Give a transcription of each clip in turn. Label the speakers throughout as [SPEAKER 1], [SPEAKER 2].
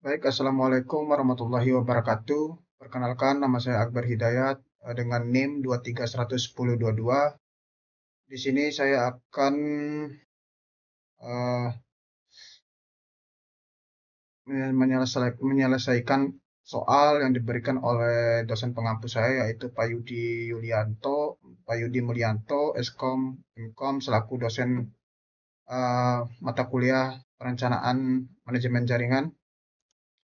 [SPEAKER 1] Baik, Assalamualaikum warahmatullahi wabarakatuh. Perkenalkan, nama saya Akbar Hidayat dengan NIM 2311022. Di sini saya akan eh, menyelesaikan soal yang diberikan oleh dosen pengampu saya, yaitu Pak Yudi Mulyanto, Eskom, Imkom, selaku dosen mata kuliah perencanaan manajemen jaringan.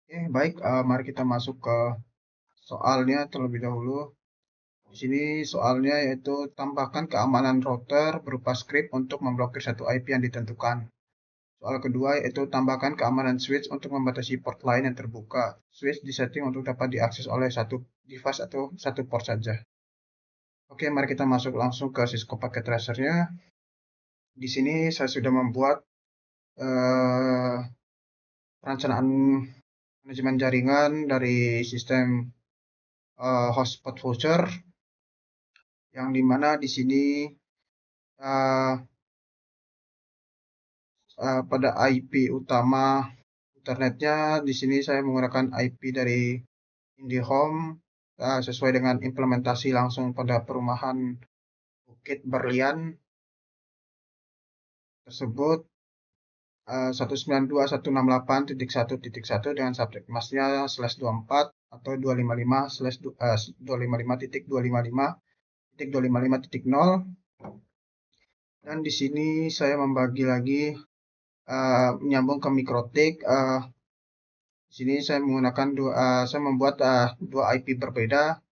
[SPEAKER 1] Baik, mari kita masuk ke soalnya terlebih dahulu. Di sini soalnya yaitu tambahkan keamanan router berupa script untuk memblokir satu IP yang ditentukan. Soal kedua yaitu tambahkan keamanan switch untuk membatasi port lain yang terbuka. Switch disetting untuk dapat diakses oleh satu device atau satu port saja. Oke, mari kita masuk langsung ke Cisco Packet Tracer-nya. Di sini saya sudah membuat perencanaan manajemen jaringan dari sistem hotspot voucher, yang dimana di sini uh, pada IP utama internetnya di sini saya menggunakan IP dari IndiHome sesuai dengan implementasi langsung pada perumahan Bukit Berlian tersebut, 192.168.1.1 dengan subjek masknya /24 atau 255/255.255.255.0. Dan di sini saya membagi lagi menyambung ke MikroTik. Di sini saya menggunakan saya membuat dua IP berbeda,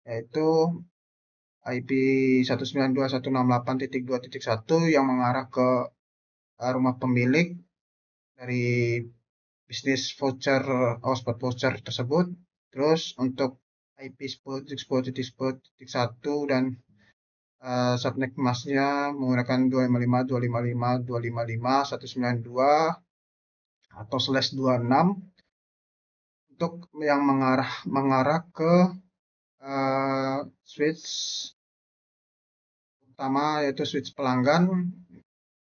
[SPEAKER 1] yaitu IP 192.168.2.1 yang mengarah ke rumah pemilik dari bisnis voucher hotspot voucher tersebut. Terus untuk IP 10.10.10.1 dan subnet masknya menggunakan 255.255.255.192 atau /26 untuk yang mengarah ke switch utama, yaitu switch pelanggan,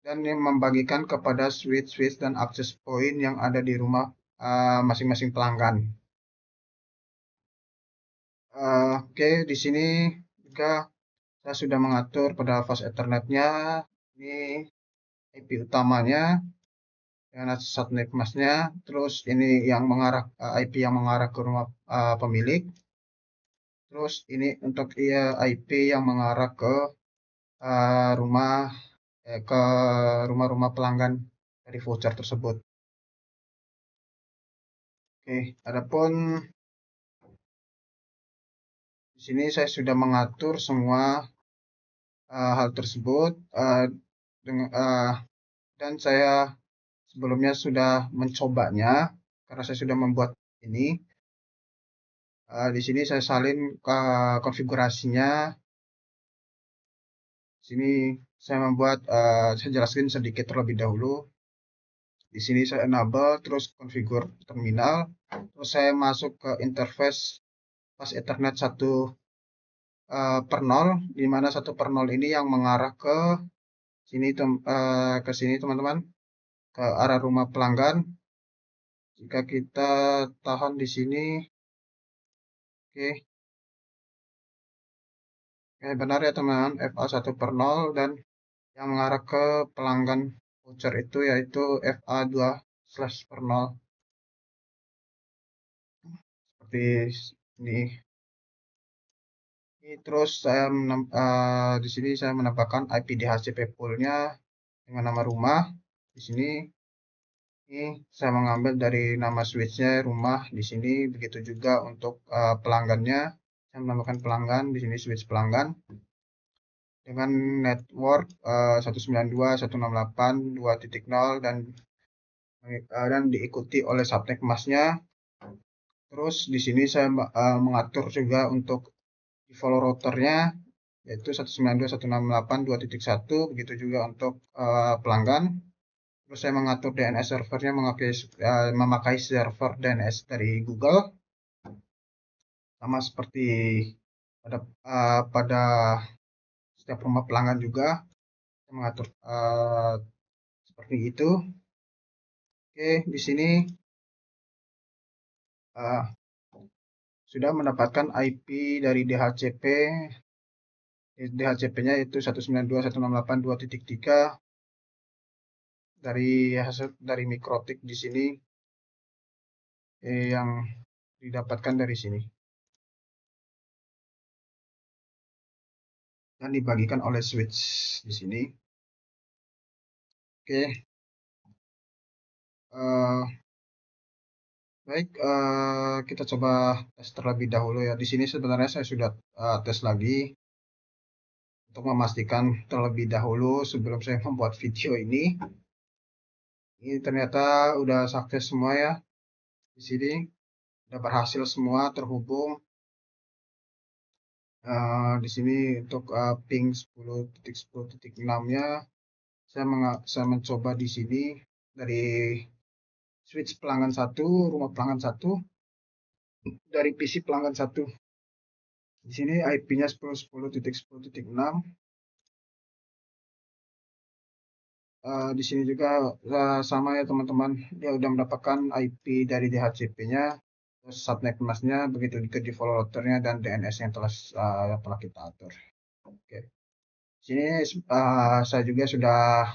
[SPEAKER 1] dan yang membagikan kepada switch dan access point yang ada di rumah masing-masing pelanggan. Oke, di sini juga saya sudah mengatur pada fast Ethernet-nya. Ini IP utamanya dengan subnet masknya. Terus ini yang mengarah IP yang mengarah ke rumah pemilik. Terus ini untuk IP yang mengarah ke rumah-rumah pelanggan dari voucher tersebut. Oke, adapun di sini saya sudah mengatur semua hal tersebut dan saya sebelumnya sudah mencobanya karena saya sudah membuat ini. Di sini saya salin ke konfigurasinya. Di sini saya membuat, saya jelaskan sedikit terlebih dahulu. Di sini saya enable, terus configure terminal, terus saya masuk ke interface pas Ethernet 1/0, di mana 1/0 ini yang mengarah ke sini, ke sini teman-teman, ke arah rumah pelanggan. Jika kita tahan di sini, oke, benar ya teman-teman, FA 1/0 dan yang mengarah ke pelanggan voucher itu yaitu FA 2/0 seperti ini. Terus saya di sini saya menambahkan IP DHCP pool-nya dengan nama rumah. Di sini ini saya mengambil dari nama switch-nya rumah di sini. Begitu juga untuk pelanggannya, saya menambahkan pelanggan di sini, switch pelanggan dengan network 192.168.2.0 dan diikuti oleh subnet masknya. Terus di sini saya mengatur juga untuk default routernya, yaitu 192.168.2.1, begitu juga untuk pelanggan. Terus saya mengatur DNS servernya memakai server DNS dari Google, sama seperti pada setiap rumah pelanggan juga saya mengatur seperti itu. Oke, di sini sudah mendapatkan IP dari DHCP. DHCP-nya itu 192.168.2.3 dari hasil dari mikrotik di sini yang didapatkan dari sini dan dibagikan oleh switch di sini. Oke. Baik, kita coba tes terlebih dahulu ya. Di sini sebenarnya saya sudah tes lagi untuk memastikan terlebih dahulu sebelum saya membuat video ini. Ini ternyata udah sukses semua ya. Di sini udah berhasil semua terhubung. Di sini untuk ping 10.10.6-nya saya mencoba di sini dari switch pelanggan 1, rumah pelanggan 1, dari PC pelanggan 1. Di sini IP-nya 10.10.10.6. Di sini juga sama ya teman-teman, dia udah mendapatkan IP dari DHCP-nya, terus subnet mask-nya, begitu juga di follow router-nya dan DNS yang telah kita atur. Oke. Di sini saya juga sudah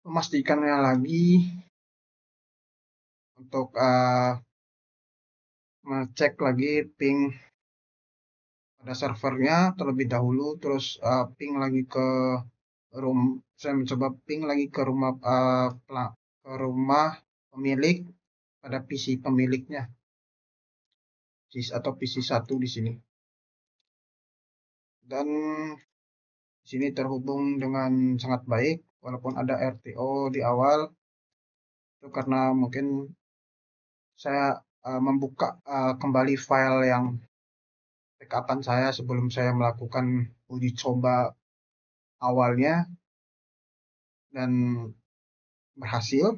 [SPEAKER 1] memastikannya lagi untuk ngecek lagi ping pada servernya terlebih dahulu, terus ping lagi ke saya mencoba ping lagi ke rumah pemilik pada PC pemiliknya atau PC 1 di sini. Dan di sini terhubung dengan sangat baik walaupun ada RTO di awal. Itu karena mungkin saya membuka kembali file yang backupan saya sebelum saya melakukan uji coba awalnya dan berhasil.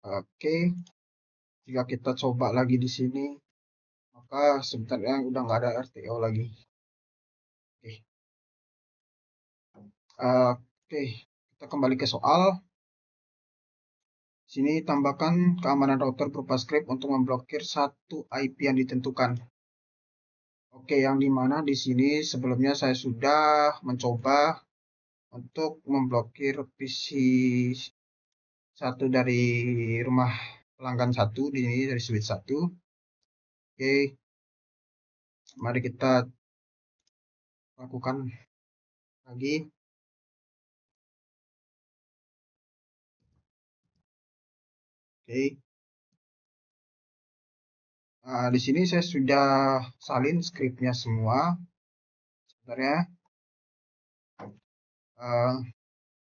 [SPEAKER 1] Oke, jika kita coba lagi di sini, maka sebenarnya udah nggak ada RTO lagi. Oke, kita kembali ke soal. Sini tambahkan keamanan router berupa script untuk memblokir satu IP yang ditentukan. Oke, yang dimana di sini sebelumnya saya sudah mencoba untuk memblokir PC 1 dari rumah pelanggan 1 di sini dari switch 1. Oke, mari kita lakukan lagi. Oke. Di sini saya sudah salin scriptnya semua. Sebenarnya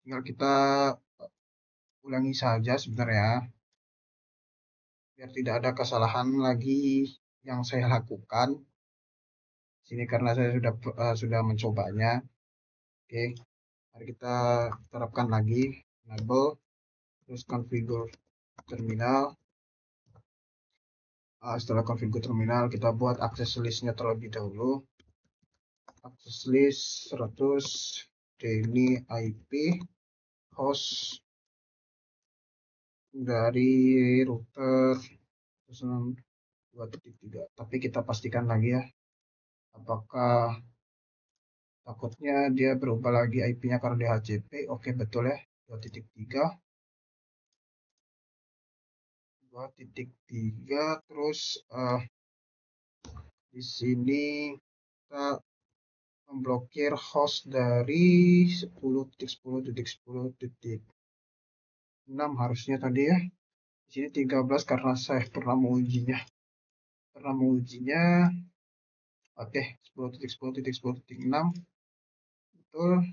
[SPEAKER 1] tinggal kita ulangi saja sebenarnya biar tidak ada kesalahan lagi yang saya lakukan sini karena saya sudah mencobanya. Oke, mari kita terapkan lagi enable, terus configure terminal. Setelah configure terminal, kita buat access list-nya terlebih dahulu. Access list 100 daily IP host dari router 2.3. Tapi kita pastikan lagi ya, apakah takutnya dia berubah lagi IP-nya karena DHCP. Oke, betul ya, 2.3. 2.3 terus di sini kita memblokir host dari 10.10.10.6 harusnya tadi ya. Di sini 13 karena saya pernah mengujinya. Oke, 10.10.10.6 betul.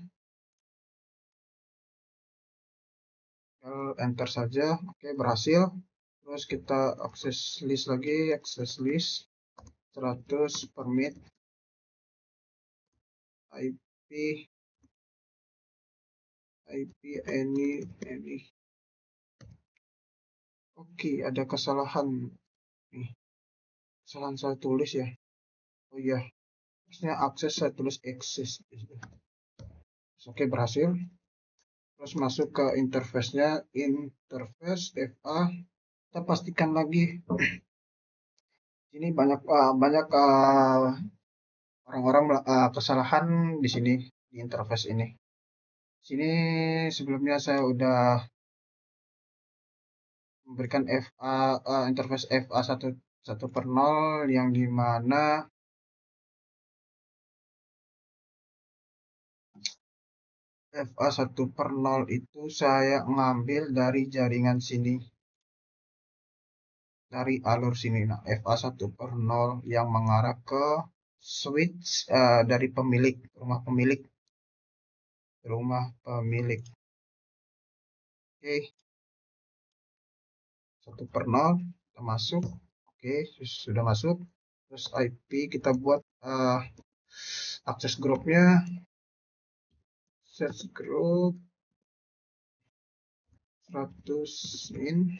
[SPEAKER 1] Enter saja. Oke, berhasil. Terus kita akses list lagi, access list 100 permit IP any. Oke, ada kesalahan nih. Kesalahan saya tulis ya. Oh iya, harusnya akses saya tulis access. Oke, berhasil. Terus masuk ke interface-nya, interface FA. Kita pastikan lagi. Ini banyak orang-orang kesalahan di sini di interface ini. Sini sebelumnya saya udah memberikan interface FA 1.0 yang dimana FA 1.0 itu saya ngambil dari jaringan sini, dari alur sini. Nah, FA 1.0 yang mengarah ke switch dari pemilik, rumah pemilik. Oke, 1.0 kita masuk. Oke, sudah masuk. Terus IP kita buat akses grupnya, set group 100 in.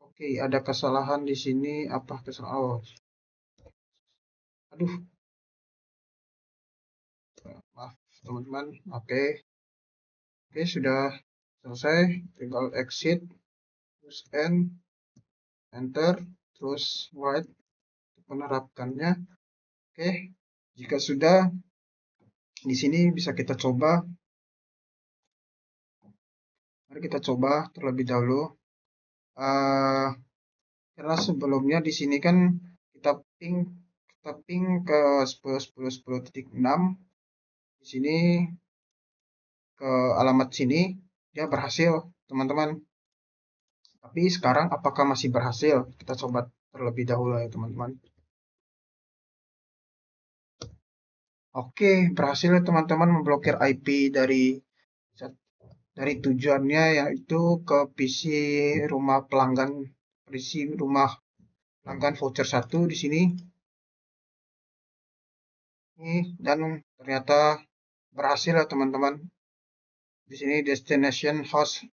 [SPEAKER 1] Oke, ada kesalahan di sini. Apa kesalahan? Oh, aduh, maaf teman-teman. Oke, sudah selesai. Tinggal exit, terus enter, terus write penerapkannya. Oke, jika sudah, di sini bisa kita coba. Mari kita coba terlebih dahulu. Karena sebelumnya di sini kan kita ping ke 10.10.10.6. Di sini ke alamat sini dia berhasil, teman-teman. Tapi sekarang apakah masih berhasil? Kita coba terlebih dahulu ya, teman-teman. Oke, berhasil ya teman-teman memblokir IP dari tujuannya, yaitu ke PC rumah pelanggan voucher 1 di sini. Dan ternyata berhasil ya teman-teman. Di sini destination host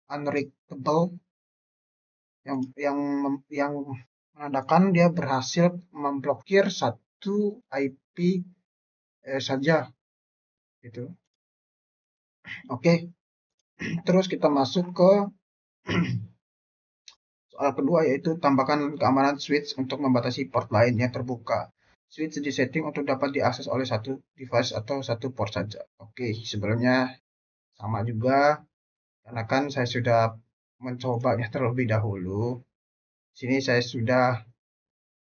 [SPEAKER 1] unreachable yang menandakan dia berhasil memblokir satu IP saja gitu. Oke. Terus kita masuk ke soal kedua, yaitu tambahkan keamanan switch untuk membatasi port lain yang terbuka. Switch disetting untuk dapat diakses oleh satu device atau satu port saja. Oke, sebelumnya sama juga karena kan saya sudah mencobanya terlebih dahulu. Sini saya sudah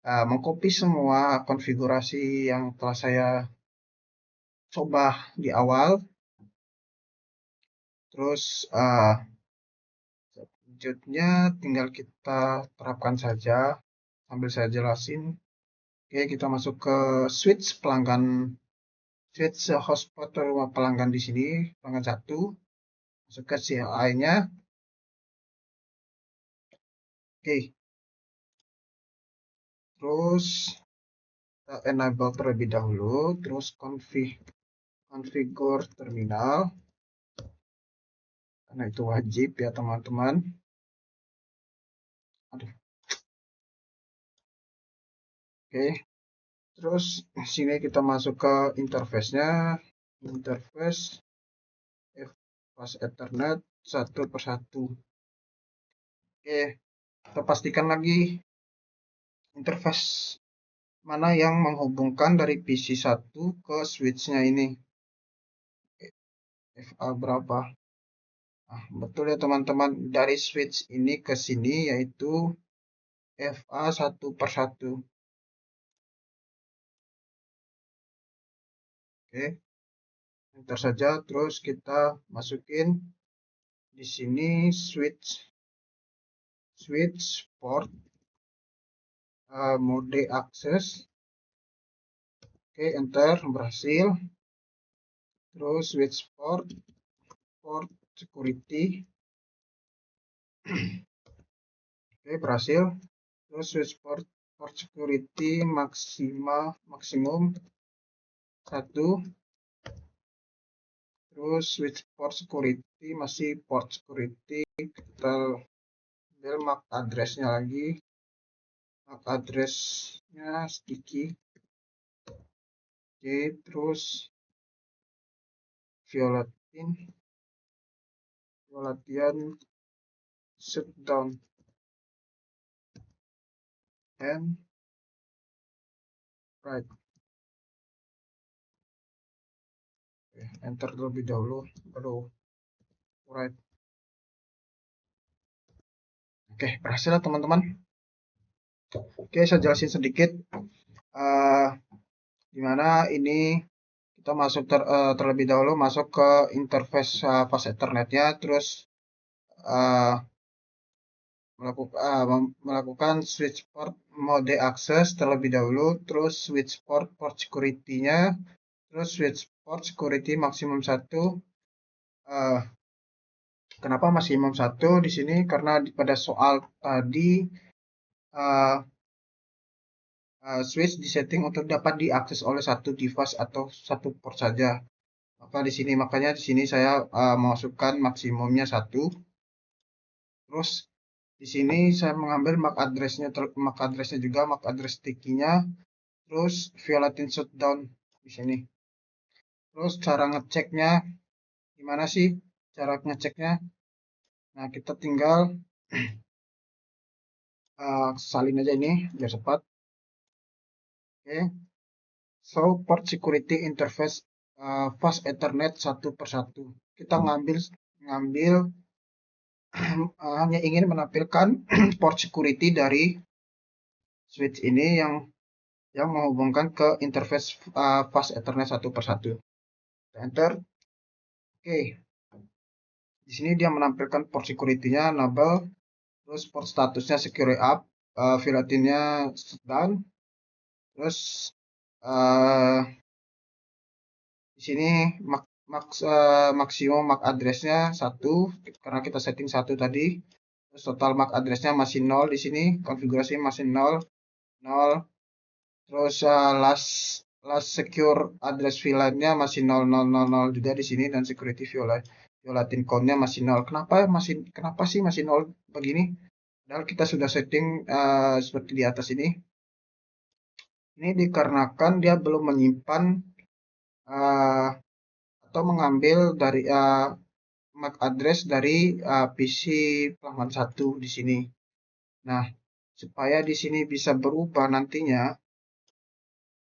[SPEAKER 1] mengcopy semua konfigurasi yang telah saya coba di awal. Terus selanjutnya tinggal kita terapkan saja sambil saya jelasin. Oke, kita masuk ke switch hotspot rumah pelanggan di sini, pelanggan 1. Masuk ke CLI-nya. Oke. Terus kita enable terlebih dahulu, terus configure terminal. Karena itu wajib ya teman-teman. Aduh. Oke. Terus sini kita masuk ke interface-nya. Interface fast Ethernet 1/1. Oke, kita pastikan lagi interface mana yang menghubungkan dari PC 1 ke switch-nya ini. FA berapa? Nah, betul ya teman-teman, dari switch ini ke sini yaitu FA 1/1. Oke, enter saja. Terus kita masukin di sini switch port mode akses. Oke, enter, berhasil. Terus switch port security. Oke, berhasil. Terus switch port security maksimum 1. Terus switch port security masih port security. Kita ambil MAC address-nya lagi. MAC address-nya sticky. Oke, terus violetin. latihan shutdown and right. Enter terlebih dahulu. Aduh, right. Oke, berhasil lah teman-teman. Oke, saya jelasin sedikit. Dimana ini kita masuk terlebih dahulu masuk ke interface fast Ethernetnya, terus melakukan switch port mode access terlebih dahulu, terus switch port security-nya, terus switch port security maksimum 1. Kenapa maksimum 1 di sini? Karena pada soal tadi switch disetting untuk dapat diakses oleh satu device atau satu port saja. Makanya di sini saya memasukkan maksimumnya 1. Terus di sini saya mengambil MAC address-nya juga, MAC address sticky-nya, terus violating shutdown di sini. Terus cara ngeceknya gimana sih? Cara ngeceknya? Nah, kita tinggal salin aja ini biar cepat. Oke. So port security interface fast Ethernet 1 per 1. Kita ngambil hanya ingin menampilkan port security dari switch ini yang menghubungkan ke interface fast Ethernet 1 per 1. Enter. Oke. Di sini dia menampilkan port security-nya enable, terus port statusnya secure up, violating-nya shutdown. Terus di sini maksimum MAC address-nya 1 karena kita setting 1 tadi. Terus total MAC address-nya masih 0 di sini, konfigurasi masih 0. Terus last secure address VLAN-nya masih 0000 juga di sini, dan security violating count-nya masih 0. Kenapa sih masih 0 begini? Padahal kita sudah setting seperti di atas ini. Ini dikarenakan dia belum menyimpan atau mengambil dari MAC address dari PC pelanggan 1 di sini. Nah, supaya di sini bisa berubah nantinya,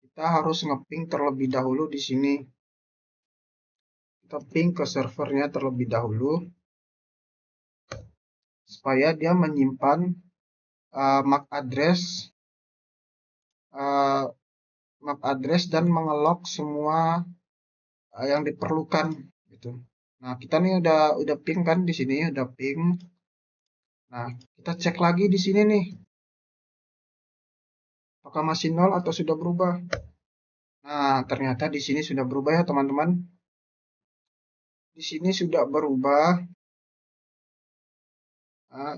[SPEAKER 1] kita harus ngeping terlebih dahulu di sini. Kita ping ke servernya terlebih dahulu supaya dia menyimpan MAC address dan mengelok semua yang diperlukan gitu. Nah, kita nih udah ping kan di sini, udah ping. Nah, kita cek lagi di sini nih. Apakah masih 0 atau sudah berubah? Nah, ternyata di sini sudah berubah ya, teman-teman. Di sini sudah berubah.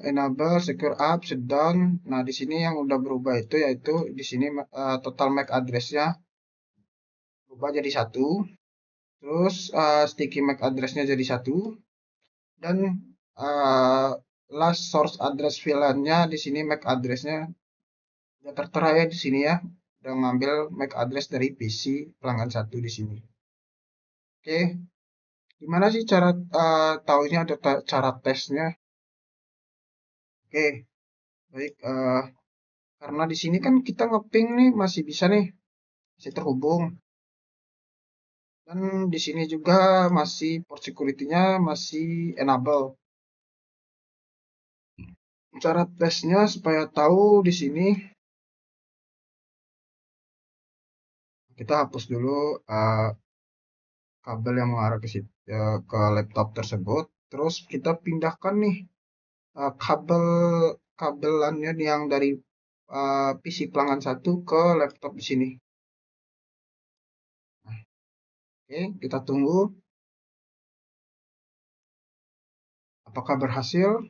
[SPEAKER 1] Enable secure up shutdown. Nah, di sini yang udah berubah itu yaitu di sini total MAC address-nya berubah jadi 1. Terus sticky MAC address-nya jadi 1. Dan last source address VLAN-nya di sini MAC address-nya udah tertera ya di sini ya. Udah ngambil MAC address dari PC pelanggan 1 di sini. Oke. Gimana sih cara tahunya ada cara tesnya? Oke. Baik, karena di sini kan kita ngeping nih masih bisa nih, masih terhubung. Dan di sini juga masih port security-nya masih enable. Cara tesnya supaya tahu di sini, kita hapus dulu kabel yang mengarah ke situ, ke laptop tersebut. Terus kita pindahkan nih kabelannya yang dari PC pelanggan 1 ke laptop di sini. Nah, oke, kita tunggu apakah berhasil.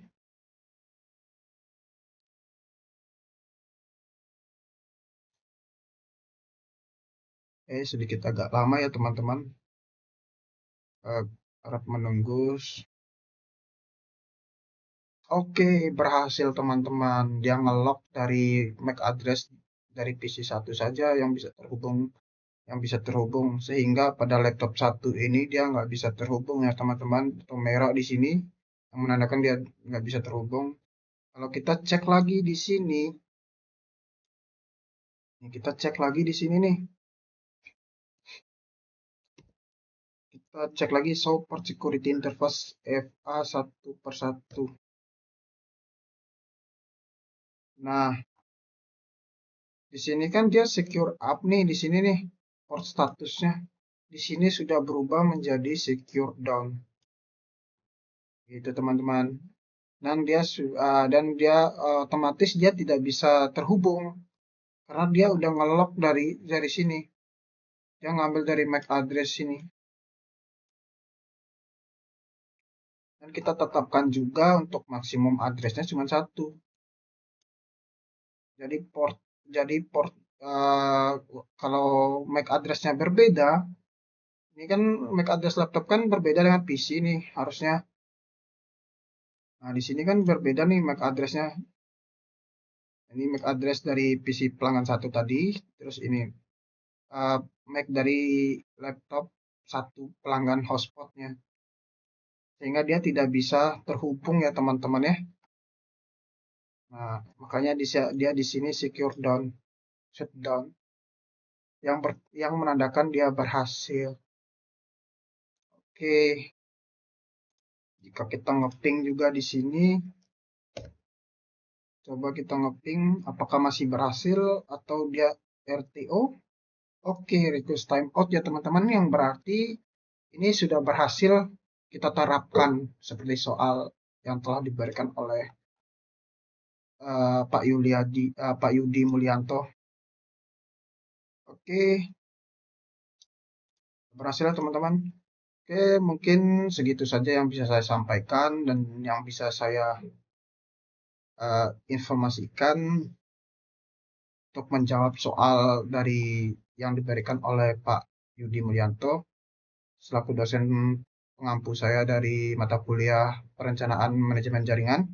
[SPEAKER 1] Sedikit agak lama ya teman-teman, harap menunggu. Oke, berhasil teman-teman. Dia ngelock dari MAC address dari PC 1 saja yang bisa terhubung, sehingga pada laptop 1 ini dia nggak bisa terhubung ya teman-teman. Atau merah di sini yang menandakan dia nggak bisa terhubung. Kalau kita cek lagi di sini, kita cek lagi di sini nih. Kita cek lagi show port security interface FA 1/1. Nah, di sini kan dia secure up nih di sini nih port statusnya. Di sini sudah berubah menjadi secure down. Gitu teman-teman. Dan dia otomatis dia tidak bisa terhubung karena dia udah nge-lock dari sini. Dia ngambil dari MAC address sini. Dan kita tetapkan juga untuk maksimum addressnya cuma 1. Jadi port kalau MAC addressnya berbeda, ini kan MAC address laptop kan berbeda dengan PC nih harusnya. Nah, di sini kan berbeda nih MAC addressnya. Ini MAC address dari PC pelanggan 1 tadi, terus ini MAC dari laptop 1 pelanggan hotspotnya. Sehingga dia tidak bisa terhubung ya teman-teman ya. Nah, makanya dia di sini secure down, shutdown, yang menandakan dia berhasil. Oke, jika kita ngeping juga di sini, coba kita ngeping apakah masih berhasil atau dia RTO. Oke, request timeout ya teman-teman, yang berarti ini sudah berhasil kita terapkan seperti soal yang telah diberikan oleh Pak Yudi Mulyanto. Oke, berhasil ya teman-teman. Oke, mungkin segitu saja yang bisa saya sampaikan dan yang bisa saya informasikan untuk menjawab soal dari yang diberikan oleh Pak Yudi Mulyanto selaku dosen pengampu saya dari mata kuliah Perencanaan Manajemen Jaringan.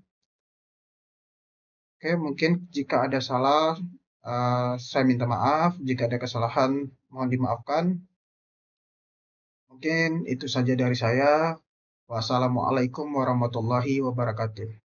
[SPEAKER 1] Oke, mungkin jika ada salah, saya minta maaf. Jika ada kesalahan, mohon dimaafkan. Mungkin itu saja dari saya. Wassalamualaikum warahmatullahi wabarakatuh.